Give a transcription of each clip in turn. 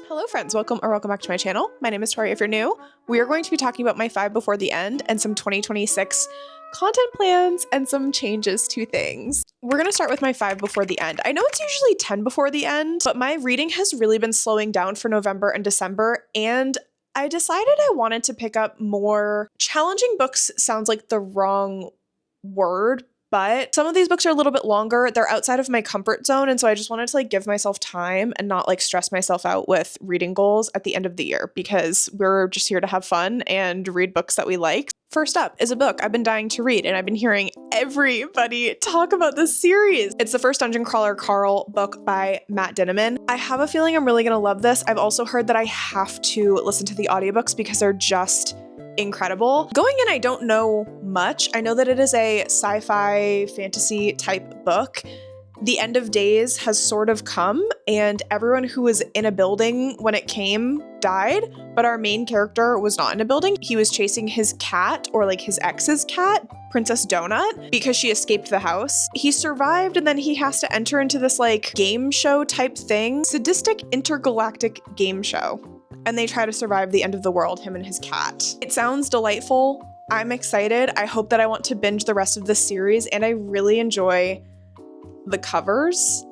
Hello friends, welcome back to my channel. My name is Tori if you're new. We are going to be talking about my 5 before the end and some 2026 content plans and some changes to things. We're going to start with my 5 before the end. I know it's usually 10 before the end, but my reading has really been slowing down for November and December, and I decided I wanted to pick up more challenging books. Sounds like the wrong word, but some of these books are a little bit longer. They're outside of my comfort zone. And so I just wanted to give myself time and not stress myself out with reading goals at the end of the year, because we're just here to have fun and read books that we like. First up is a book I've been dying to read, and I've been hearing everybody talk about this series. It's the first Dungeon Crawler Carl book by Matt Dinniman. I have a feeling I'm really going to love this. I've also heard that I have to listen to the audiobooks because they're just incredible. Going in, I don't know much. I know that it is a sci-fi fantasy type book. The end of days has sort of come, and everyone who was in a building when it came died, but our main character was not in a building. He was chasing his cat, or his ex's cat, Princess Donut, because she escaped the house. He survived, and then he has to enter into this game show type thing, sadistic intergalactic game show. And they try to survive the end of the world, him and his cat. It sounds delightful. I'm excited. I hope that I want to binge the rest of the series, and I really enjoy the covers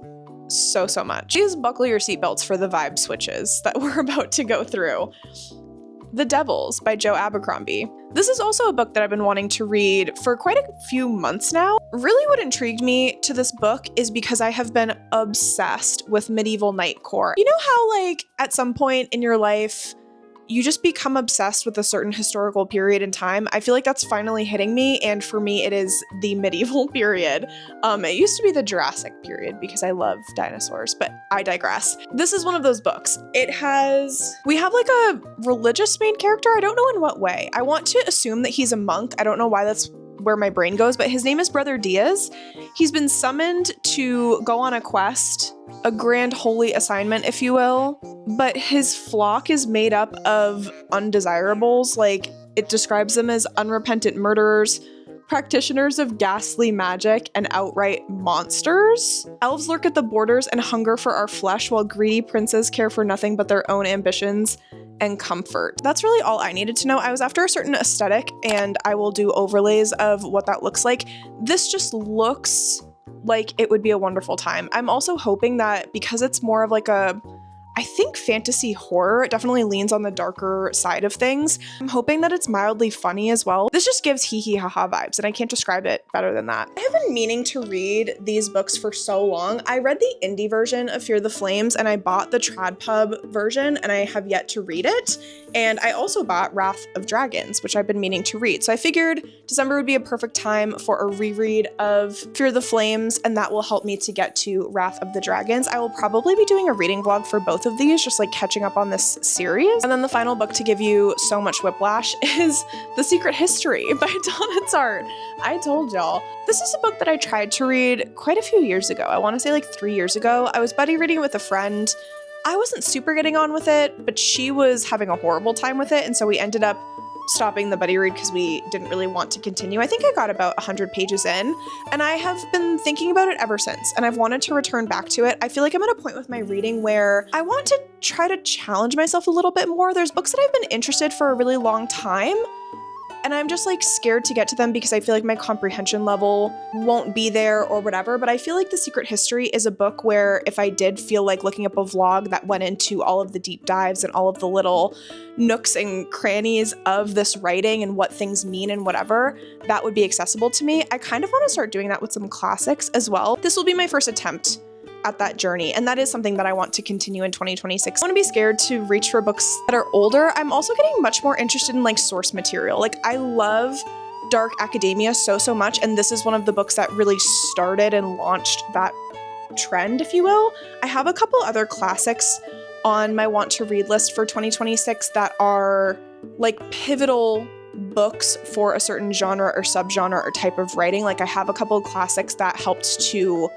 so much. Please buckle your seatbelts for the vibe switches that we're about to go through. The Devils by Joe Abercrombie. This is also a book that I've been wanting to read for quite a few months now. Really what intrigued me to this book is because I have been obsessed with medieval knightcore. You know how at some point in your life, you just become obsessed with a certain historical period in time? I feel like that's finally hitting me, and for me, it is the medieval period. It used to be the Jurassic period because I love dinosaurs, but I digress. This is one of those books. We have a religious main character. I don't know in what way. I want to assume that he's a monk. I don't know why that's where my brain goes, but his name is Brother Diaz. He's been summoned to go on a quest, a grand holy assignment, if you will, but his flock is made up of undesirables. It describes them as unrepentant murderers, practitioners of ghastly magic, and outright monsters. Elves lurk at the borders and hunger for our flesh, while greedy princes care for nothing but their own ambitions and comfort. That's really all I needed to know. I was after a certain aesthetic, and I will do overlays of what that looks like. This just looks like it would be a wonderful time. I'm also hoping that because it's more of I think fantasy horror, it definitely leans on the darker side of things. I'm hoping that it's mildly funny as well. This just gives hee hee ha ha vibes, and I can't describe it better than that. I have been meaning to read these books for so long. I read the indie version of Fear the Flames, and I bought the TradPub version, and I have yet to read it. And I also bought Wrath of Dragons, which I've been meaning to read. So I figured December would be a perfect time for a reread of Fear the Flames, and that will help me to get to Wrath of the Dragons. I will probably be doing a reading vlog for both of these, just catching up on this series. And then the final book to give you so much whiplash is The Secret History by Donna Tartt. I told y'all. This is a book that I tried to read quite a few years ago. I want to say 3 years ago. I was buddy reading it with a friend. I wasn't super getting on with it, but she was having a horrible time with it, and so we ended up stopping the buddy read because we didn't really want to continue. I think I got about 100 pages in, and I have been thinking about it ever since, and I've wanted to return back to it. I feel like I'm at a point with my reading where I want to try to challenge myself a little bit more. There's books that I've been interested for a really long time, and I'm just scared to get to them because I feel like my comprehension level won't be there or whatever. But I feel like The Secret History is a book where if I did feel like looking up a vlog that went into all of the deep dives and all of the little nooks and crannies of this writing and what things mean and whatever, that would be accessible to me. I kind of want to start doing that with some classics as well. This will be my first attempt at that journey, and that is something that I want to continue in 2026. I want to be scared to reach for books that are older. I'm also getting much more interested in source material. I love dark academia so much, and this is one of the books that really started and launched that trend, if you will. I have a couple other classics on my want to read list for 2026 that are pivotal books for a certain genre or subgenre or type of writing. I have a couple of classics that helped to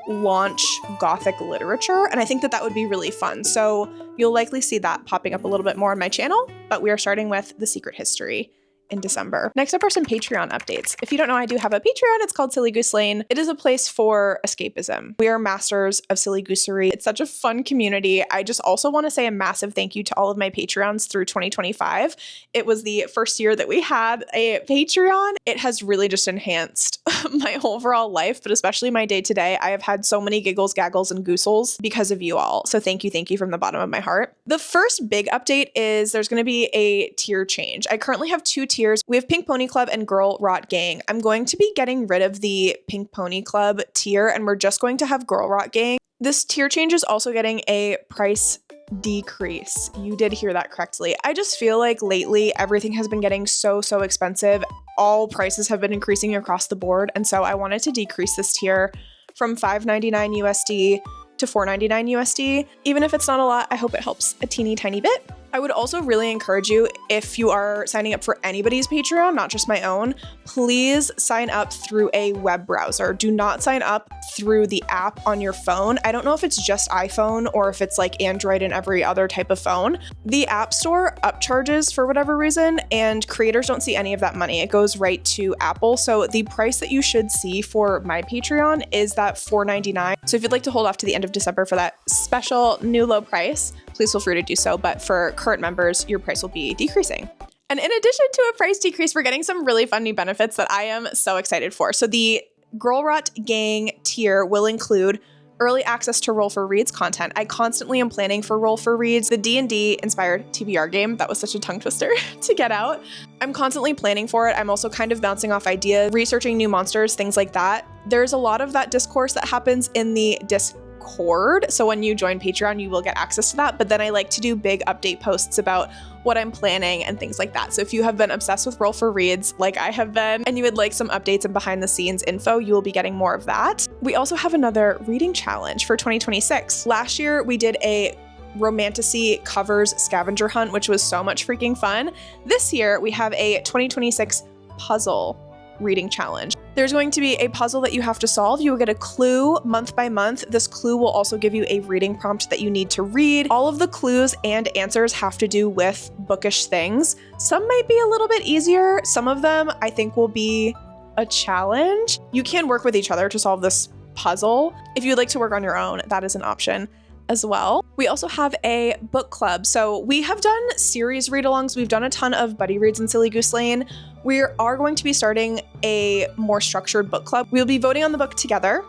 launch Gothic literature, and I think that would be really fun. So you'll likely see that popping up a little bit more on my channel, but we are starting with The Secret History in December. Next up are some Patreon updates. If you don't know, I do have a Patreon. It's called Silly Goose Lane. It is a place for escapism. We are masters of silly goosery. It's such a fun community. I just also want to say a massive thank you to all of my Patreons through 2025. It was the first year that we had a Patreon. It has really just enhanced my overall life, but especially my day-to-day. I have had so many giggles, gaggles, and goosels because of you all. So thank you from the bottom of my heart. The first big update is there's going to be a tier change. I currently have 2 tiers. We have Pink Pony Club and Girl Rot Gang. I'm going to be getting rid of the Pink Pony Club tier, and we're just going to have Girl Rot Gang. This tier change is also getting a price decrease. You did hear that correctly. I just feel like lately everything has been getting so expensive. All prices have been increasing across the board, and so I wanted to decrease this tier from $5.99 USD to $4.99 USD. Even if it's not a lot, I hope it helps a teeny tiny bit. I would also really encourage you, if you are signing up for anybody's Patreon, not just my own, please sign up through a web browser. Do not sign up through the app on your phone. I don't know if it's just iPhone or if it's like Android and every other type of phone. The App Store upcharges for whatever reason, and creators don't see any of that money. It goes right to Apple. So the price that you should see for my Patreon is that $4.99. So if you'd like to hold off to the end of December for that special new low price, please feel free to do so. But for current members, your price will be decreasing. And in addition to a price decrease, we're getting some really fun new benefits that I am so excited for. So the Girl Rot Gang tier will include early access to Roll for Reads content. I constantly am planning for Roll for Reads, the D&D inspired TBR game. That was such a tongue twister to get out. I'm constantly planning for it. I'm also kind of bouncing off ideas, researching new monsters, things like that. There's a lot of that discourse that happens in the Discord. So when you join Patreon, you will get access to that. But then I like to do big update posts about what I'm planning and things like that. So if you have been obsessed with Roll for Reads like I have been, and you would like some updates and behind the scenes info, you will be getting more of that. We also have another reading challenge for 2026. Last year, we did a romantasy covers scavenger hunt, which was so much freaking fun. This year, we have a 2026 puzzle reading challenge. There's going to be a puzzle that you have to solve. You will get a clue month by month. This clue will also give you a reading prompt that you need to read. All of the clues and answers have to do with bookish things. Some might be a little bit easier. Some of them I think will be a challenge. You can work with each other to solve this puzzle. If you'd like to work on your own, that is an option as well. We also have a book club. So we have done series read-alongs. We've done a ton of buddy reads in Silly Goose Lane. We are going to be starting a more structured book club. We'll be voting on the book together,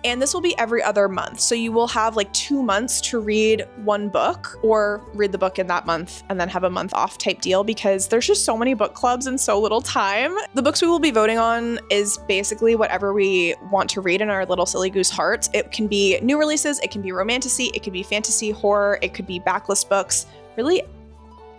and this will be every other month. So you will have like 2 months to read one book, or read the book in that month and then have a month off type deal, because there's just so many book clubs and so little time. The books we will be voting on is basically whatever we want to read in our little Silly Goose hearts. It can be new releases, it can be romantasy, it could be fantasy, horror, it could be backlist books, really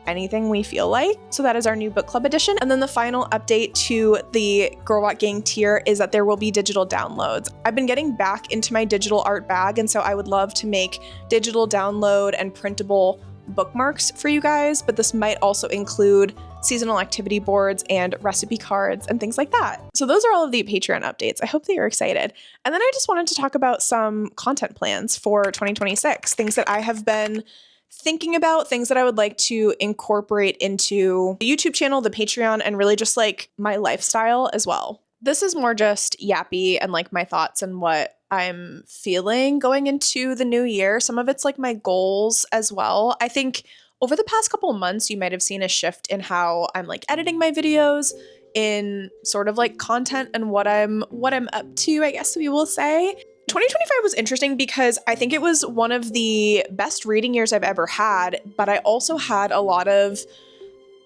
anything we feel like. So that is our new book club edition. And then the final update to the Girl Rot Gang tier is that there will be digital downloads. I've been getting back into my digital art bag, and so I would love to make digital download and printable bookmarks for you guys, but this might also include seasonal activity boards and recipe cards and things like that. So those are all of the Patreon updates. I hope that you're excited. And then I just wanted to talk about some content plans for 2026, things that I have been thinking about, things that I would like to incorporate into the YouTube channel, the Patreon, and really just like my lifestyle as well. This is more just yappy and like my thoughts and what I'm feeling going into the new year. Some of it's like my goals as well. I think over the past couple months, you might have seen a shift in how I'm like editing my videos, in sort of like content and what I'm up to, I guess we will say. 2025 was interesting because I think it was one of the best reading years I've ever had, but I also had a lot of,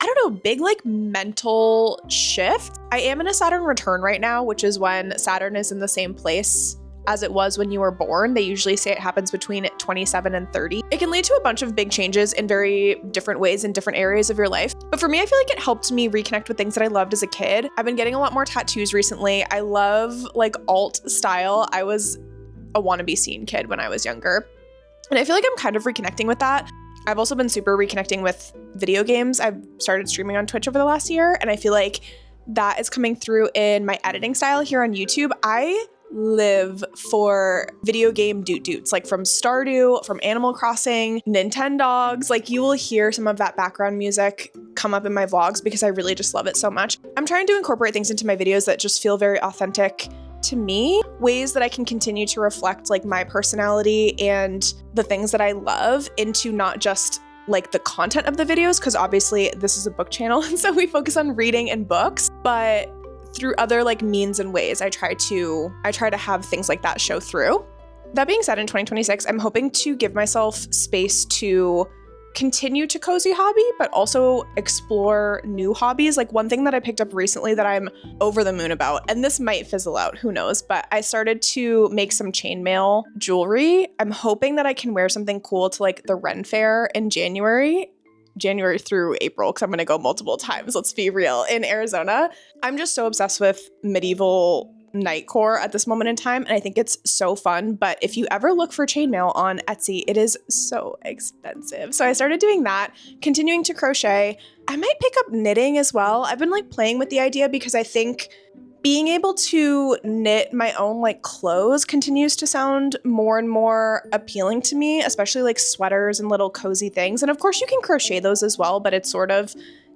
I don't know, big like mental shift. I am in a Saturn return right now, which is when Saturn is in the same place as it was when you were born. They usually say it happens between 27 and 30. It can lead to a bunch of big changes in very different ways in different areas of your life. But for me, I feel like it helped me reconnect with things that I loved as a kid. I've been getting a lot more tattoos recently. I love like alt style. I was a wannabe scene kid when I was younger, and I feel like I'm kind of reconnecting with that. I've also been super reconnecting with video games. I've started streaming on Twitch over the last year, and I feel like that is coming through in my editing style here on YouTube. I live for video game doot-doots, like from Stardew, from Animal Crossing, Nintendogs. Like you will hear some of that background music come up in my vlogs because I really just love it so much. I'm trying to incorporate things into my videos that just feel very authentic to me, ways that I can continue to reflect like my personality and the things that I love into not just like the content of the videos, because obviously this is a book channel and so we focus on reading and books, but through other like means and ways, I try to have things like that show through. That being said, in 2026, I'm hoping to give myself space to continue to cozy hobby, but also explore new hobbies. Like one thing that I picked up recently that I'm over the moon about, and this might fizzle out, who knows, but I started to make some chainmail jewelry. I'm hoping that I can wear something cool to like the Ren Fair in January through April, because I'm going to go multiple times, let's be real, in Arizona. I'm just so obsessed with medieval nightcore at this moment in time, and I think it's so fun. But if you ever look for chainmail on Etsy, it is so expensive. So I started doing that, continuing to crochet. I might pick up knitting as well. I've been like playing with the idea because I think being able to knit my own like clothes continues to sound more and more appealing to me, especially like sweaters and little cozy things. And of course you can crochet those as well, but it's sort of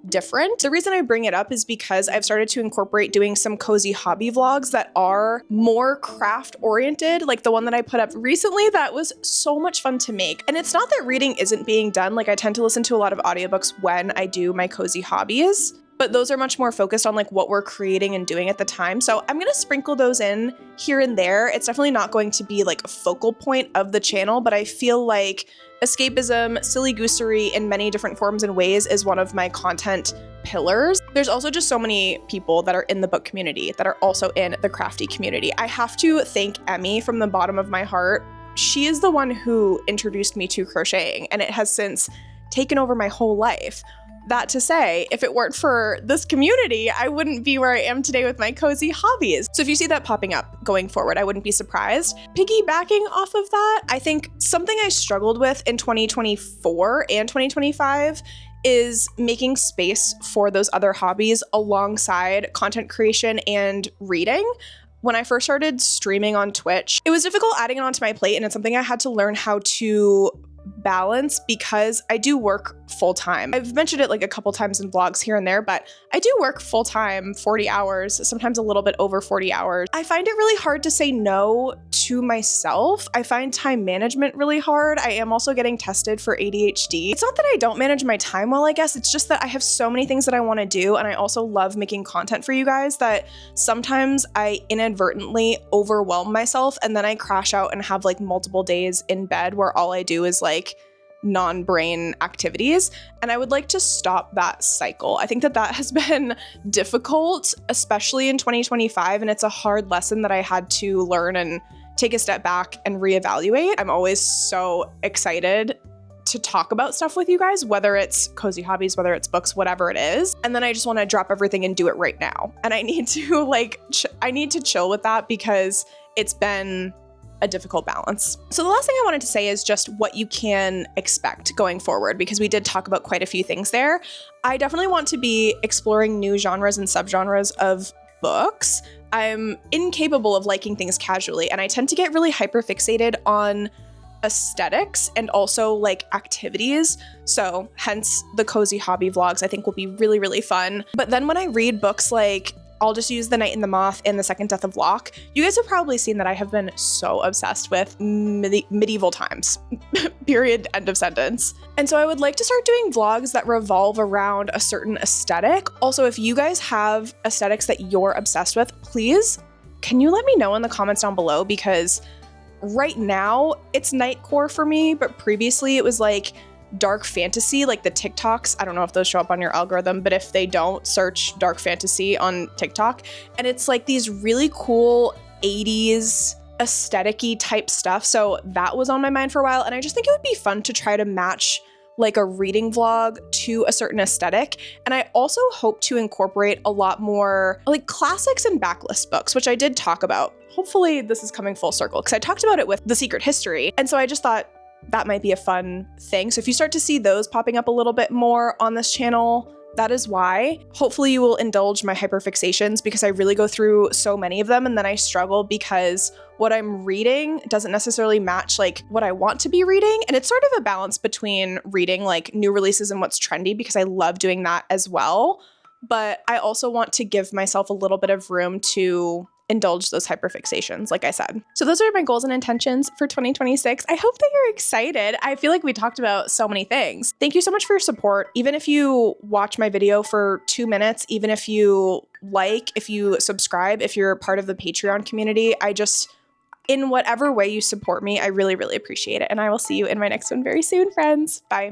different. The reason I bring it up is because I've started to incorporate doing some cozy hobby vlogs that are more craft oriented, like the one that I put up recently that was so much fun to make. And it's not that reading isn't being done, like I tend to listen to a lot of audiobooks when I do my cozy hobbies, but those are much more focused on like what we're creating and doing at the time. So I'm gonna sprinkle those in here and there. It's definitely not going to be like a focal point of the channel, but I feel like escapism, silly goosery in many different forms and ways is one of my content pillars. There's also just so many people that are in the book community that are also in the crafty community. I have to thank Emmy from the bottom of my heart. She is the one who introduced me to crocheting, and it has since taken over my whole life. That to say, if it weren't for this community, I wouldn't be where I am today with my cozy hobbies. So if you see that popping up going forward, I wouldn't be surprised. Piggybacking off of that, I think something I struggled with in 2024 and 2025 is making space for those other hobbies alongside content creation and reading. When I first started streaming on Twitch, it was difficult adding it onto my plate, and it's something I had to learn how to balance because I do work full-time. I've mentioned it like a couple times in vlogs here and there, but I do work full-time, 40 hours, sometimes a little bit over 40 hours. I find it really hard to say no to myself. I find time management really hard. I am also getting tested for ADHD. It's not that I don't manage my time well, I guess. It's just that I have so many things that I want to do, and I also love making content for you guys that sometimes I inadvertently overwhelm myself, and then I crash out and have like multiple days in bed where all I do is like non-brain activities, and I would like to stop that cycle. I think that has been difficult, especially in 2025, and it's a hard lesson that I had to learn and take a step back and reevaluate. I'm always so excited to talk about stuff with you guys, whether it's cozy hobbies, whether it's books, whatever it is. And then I just want to drop everything and do it right now. And I need to I need to chill with that because it's been a difficult balance. So the last thing I wanted to say is just what you can expect going forward, because we did talk about quite a few things there. I definitely want to be exploring new genres and subgenres of books. I'm incapable of liking things casually, and I tend to get really hyperfixated on aesthetics and also like activities. So hence the cozy hobby vlogs I think will be really, really fun. But then when I read books like, I'll just use The Night and the Moth and The Second Death of Locke, you guys have probably seen that I have been so obsessed with medieval times, period, end of sentence. And so I would like to start doing vlogs that revolve around a certain aesthetic. Also, if you guys have aesthetics that you're obsessed with, please, can you let me know in the comments down below? Because right now it's nightcore for me, but previously it was like dark fantasy, like the TikToks. I don't know if those show up on your algorithm, but if they don't, search dark fantasy on TikTok. And it's like these really cool 80s aesthetic-y type stuff. So that was on my mind for a while. And I just think it would be fun to try to match like a reading vlog to a certain aesthetic. And I also hope to incorporate a lot more like classics and backlist books, which I did talk about. Hopefully this is coming full circle because I talked about it with The Secret History. And so I just thought that might be a fun thing. So if you start to see those popping up a little bit more on this channel, That is why hopefully you will indulge my hyperfixations, because I really go through so many of them and then I struggle because what I'm reading doesn't necessarily match like what I want to be reading. And it's sort of a balance between reading like new releases and what's trendy, because I love doing that as well. But I also want to give myself a little bit of room to indulge those hyperfixations, like I said. So those are my goals and intentions for 2026. I hope that you're excited. I feel like we talked about so many things. Thank you so much for your support. Even if you watch my video for 2 minutes, even if you like, if you subscribe, if you're part of the Patreon community, in whatever way you support me, I really, really appreciate it. And I will see you in my next one very soon, friends. Bye.